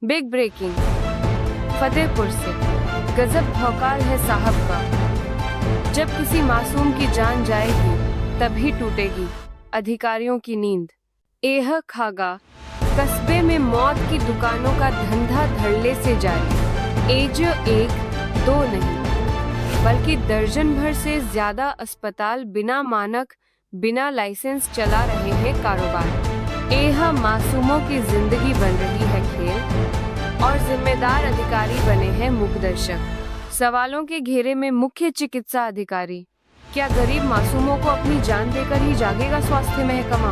Big breaking. Fatehpur से गजब भौकाल है साहब का। जब किसी मासूम की जान जाएगी तभी टूटेगी अधिकारियों की नींद। एह खागा कस्बे में मौत की दुकानों का धंधा धड़ल्ले से जारी। एज एक दो नहीं बल्कि दर्जन भर से ज्यादा अस्पताल बिना मानक बिना लाइसेंस चला रहे हैं कारोबार। एह मासूमों की जिंदगी बन रही है खेल और जिम्मेदार अधिकारी बने हैं मूकदर्शक। सवालों के घेरे में मुख्य चिकित्सा अधिकारी। क्या गरीब मासूमों को अपनी जान देकर ही जागेगा स्वास्थ्य महकमा?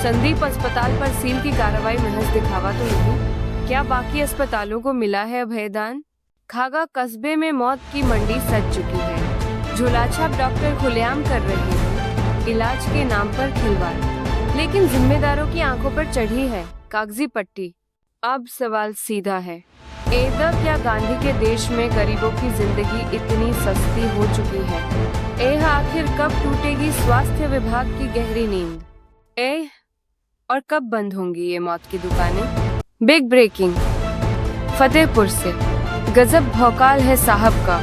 संदीप अस्पताल पर सील की कार्रवाई महज दिखावा तो नहीं, क्या बाकी अस्पतालों को मिला है अभयदान? खागा कस्बे में मौत की मंडी सज चुकी है। झोलाछाप डॉक्टर खुलेआम कर रहे हैं इलाज के नाम पर खिलवाड़, लेकिन जिम्मेदारों की आंखों पर चढ़ी है कागजी पट्टी। अब सवाल सीधा है, क्या गांधी के देश में गरीबों की जिंदगी इतनी सस्ती हो चुकी है? आखिर कब टूटेगी स्वास्थ्य विभाग की गहरी नींद? और कब बंद होंगी ये मौत की दुकानें? Big breaking. फतेहपुर से गजब भौकाल है साहब का।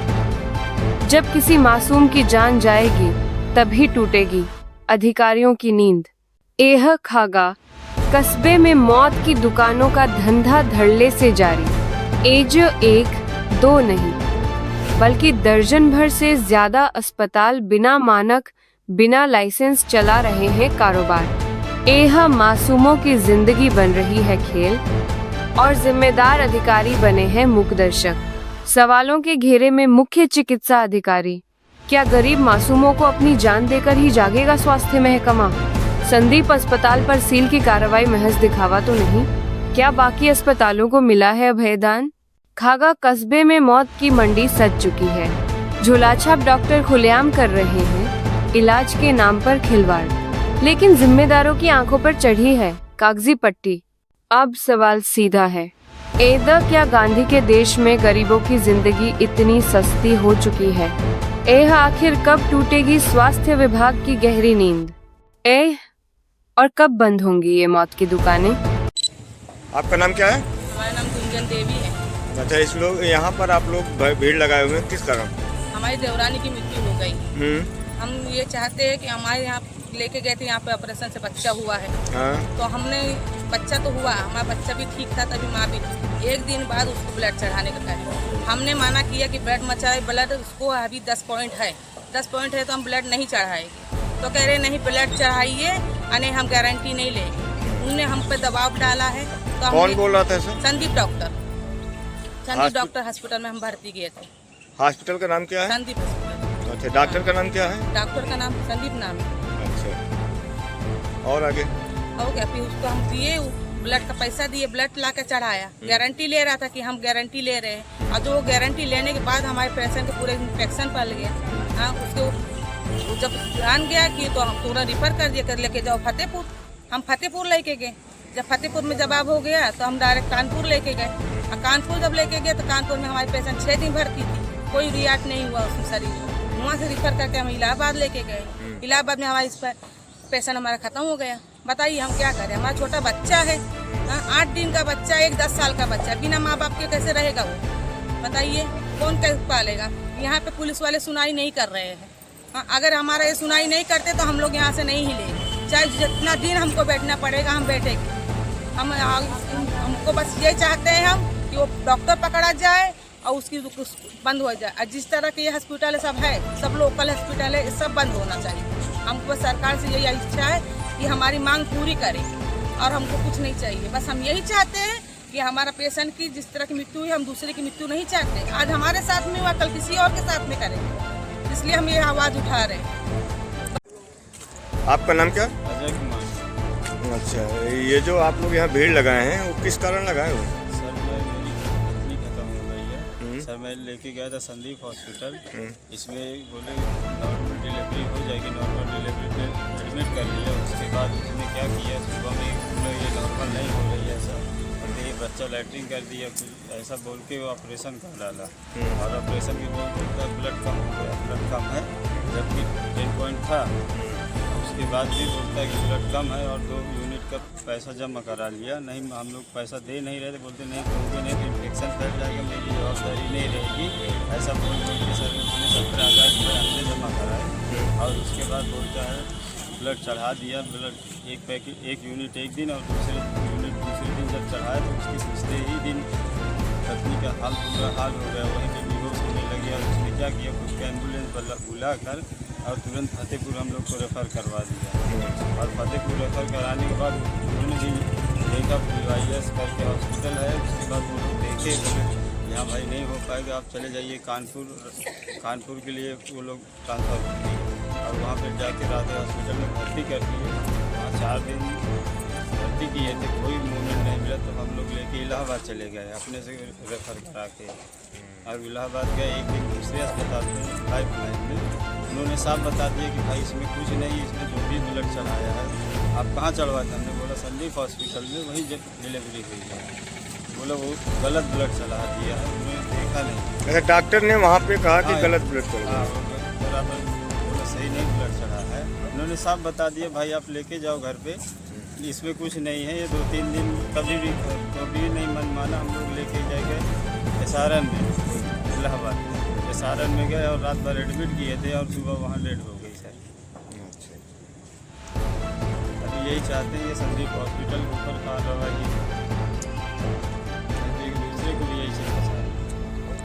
जब किसी मासूम की जान जाएगी तभी टूटेगी अधिकारियों की नींद। एह खागा कस्बे में मौत की दुकानों का धंधा धड़ल्ले से जारी। एज एक दो नहीं बल्कि दर्जन भर से ज्यादा अस्पताल बिना मानक बिना लाइसेंस चला रहे हैं कारोबार। एह मासूमों की जिंदगी बन रही है खेल और जिम्मेदार अधिकारी बने हैं मूकदर्शक। सवालों के घेरे में मुख्य चिकित्सा अधिकारी। क्या गरीब मासूमों को अपनी जान देकर ही जागेगा स्वास्थ्य महकमा? संदीप अस्पताल पर सील की कार्रवाई महज दिखावा तो नहीं, क्या बाकी अस्पतालों को मिला है अभयदान? खागा कस्बे में मौत की मंडी सज चुकी है। झोलाछाप डॉक्टर खुलेआम कर रहे हैं इलाज के नाम पर खिलवाड़, लेकिन जिम्मेदारों की आंखों पर चढ़ी है कागजी पट्टी। अब सवाल सीधा है, क्या गांधी के देश में गरीबों की जिंदगी इतनी सस्ती हो चुकी है? आखिर कब टूटेगी स्वास्थ्य विभाग की गहरी नींद? और कब बंद होंगी ये मौत की दुकानें? आपका नाम क्या है? हमारा नाम कुंजन देवी है। अच्छा, इस लोग यहाँ पर आप लोग भीड़ लगाए हुए हैं, किस कारण? हमारी देवरानी की मृत्यु हो गई। हम ये चाहते हैं कि हमारे यहाँ लेके गए थे, यहाँ पे ऑपरेशन से बच्चा हुआ है। तो हमने बच्चा तो हुआ, हमारा बच्चा भी ठीक था, तभी माँ भी। एक दिन बाद उसको ब्लड चढ़ाने का कहा, हमने माना किया कि ब्लड मत चढ़ाए, ब्लड उसको अभी 10 पॉइंट है, 10 पॉइंट है तो हम ब्लड नहीं चढ़ाएंगे। तो कह रहे नहीं ब्लड चढ़ाइए, अने हम गारंटी नहीं लेंगे। उन्होंने हम पे दबाव डाला है। तो कौन बोल रहा था सर? संदीप डॉक्टर हॉस्पिटल में हम भर्ती किए थे। हॉस्पिटल का नाम क्या है? संदीप हॉस्पिटल। अच्छा, डॉक्टर का नाम क्या है? डॉक्टर का नाम संदीप नाम है। अच्छा, और आगे? हो गया, फिर उसको हम दिए, ब्लड का पैसा दिए, ब्लड ला के चढ़ाया। गारंटी ले रहा था कि हम गारंटी ले रहे हैं, और जो गारंटी लेने के बाद हमारे पेशेंट के पूरे इन्फेक्शन फैल गया। हाँ, उसको जब जान गया कि तो हम पूरा रिफर कर दिया, कर लेके जाओ फतेहपुर। हम फतेहपुर लेके गए। जब फतेहपुर में जवाब हो गया तो हम डायरेक्ट कानपुर लेके गए। और कानपुर जब लेके गए तो कानपुर में हमारे पेशेंट 6 दिन भर्ती थी, कोई रिएक्ट नहीं हुआ उसमें शरीर। वहाँ से रिफर करके हम इलाहाबाद लेके गए। इलाहाबाद में हमारे पेशेंट हमारा खत्म हो गया। बताइए हम क्या करें? हमारा छोटा बच्चा है, 8 दिन का बच्चा, एक 10 साल का बच्चा, बिना माँ बाप के कैसे रहेगा वो? बताइए कौन कैसे पालेगा? यहाँ पे पुलिस वाले सुनाई नहीं कर रहे हैं। अगर हमारा ये सुनाई नहीं करते तो हम लोग यहाँ से नहीं हिलेंगे, चाहे जितना दिन हमको बैठना पड़ेगा हम बैठेंगे। हमको बस ये चाहते हैं हम कि वो डॉक्टर पकड़ा जाए और उसकी बंद हो जाए। और जिस तरह के ये हॉस्पिटल सब है, सब लोकल हॉस्पिटल है, सब बंद होना चाहिए। हमको बस सरकार से यही इच्छा है कि हमारी मांग पूरी करे, और हमको कुछ नहीं चाहिए। बस हम यही चाहते हैं कि हमारा पेशेंट की जिस तरह की मृत्यु हुई, हम दूसरे की मृत्यु नहीं चाहते। आज हमारे साथ में हुआ, कल किसी और के साथ में करेंगे, इसलिए हम ये आवाज़ उठा रहे हैं। आपका नाम क्या? अजय कुमार। अच्छा, ये जो आप लोग यहाँ भीड़ लगाए हैं वो किस कारण लगाए हुए? सर मेरी पत्नी खत्म हो गई है। सर मैं लेके गया था संदीप हॉस्पिटल। इसमें बोले नॉर्मल डिलीवरी हो जाएगी, नॉर्मल डिलीवरी पे एडमिट कर लिया। उसके बाद उसने क्या किया, सुबह में ये नॉर्मल नहीं हो रही है सर, ये बच्चा लैट्रिन कर दिया, ऐसा बोल के वो ऑपरेशन कर डाला। और ऑपरेशन के बोलता ब्लड कम हो गया, ब्लड कम है, जबकि 10 पॉइंट था। उसके बाद भी बोलता है कि ब्लड कम है और 2 यूनिट का पैसा जमा करा लिया। नहीं, हम लोग पैसा दे नहीं रहे थे, बोलते नहीं दोगे इन्फेक्शन फैल जाएगा, मेरी जवाबदारी नहीं रहेगी, ऐसा बोल के सर ने 17,000 रुपये हमने जमा कराए। और उसके बाद बोलता है ब्लड चढ़ा दिया, ब्लड एक यूनिट एक दिन और दूसरे यूनिट दूसरे दिन जब चढ़ाया तो उसके पिछले ही दिन पत्नी का हाल बुरा हाल हो गया, वहीं पे बेहोश होने लगे। और उसने क्या किया, खुद का एम्बुलेंस बुला कर और तुरंत फतेहपुर हम लोग को रेफ़र करवा दिया। और फतेहपुर रेफ़र कराने के बाद उन्होंने भी देखा, PYS करके हॉस्पिटल है, उसके बाद वो लोग देखे, बोले यहाँ भाई नहीं हो पाएगा, आप चले जाइए कानपुर के लिए वो लोग ट्रांसफ़र कर दिए। और वहाँ पर जाके राधे हॉस्पिटल में भर्ती कर दिए। वहाँ 4 दिन भर्ती किए थे, कोई मूवमेंट नहीं मिला, तो हम लोग लेके इलाहाबाद चले गए अपने से रेफ़र करा के। और इलाहाबाद गए, एक दिन दूसरे अस्पताल में लाइफलाइन में उन्होंने साफ बता दिया कि भाई इसमें कुछ नहीं, इसमें जो भी ब्लड चढ़ाया है आप कहाँ चढ़वाए थे। हमने बोला संदीप हॉस्पिटल में, वहीं डिलीवरी हुई है। बोला वो गलत ब्लड चढ़ा दिया है, उन्होंने देखा नहीं। अच्छा, डॉक्टर ने वहाँ पे कहा कि हाँ, गलत ब्लड चल रहा हाँ, है। बराबर बोला सही नहीं ब्लड चढ़ा है। उन्होंने साफ बता दिया भाई आप लेके जाओ घर पे, इसमें कुछ नहीं है, ये 2-3 दिन कभी नहीं मन माना, हम लोग लेके गए SRM में, इलाहाबाद में। SRM में गए और रात भर एडमिट किए थे और सुबह वहाँ डेड हो गई सर। अच्छा। अभी यही चाहते हैं ये संदीप हॉस्पिटल के ऊपर कार्रवाई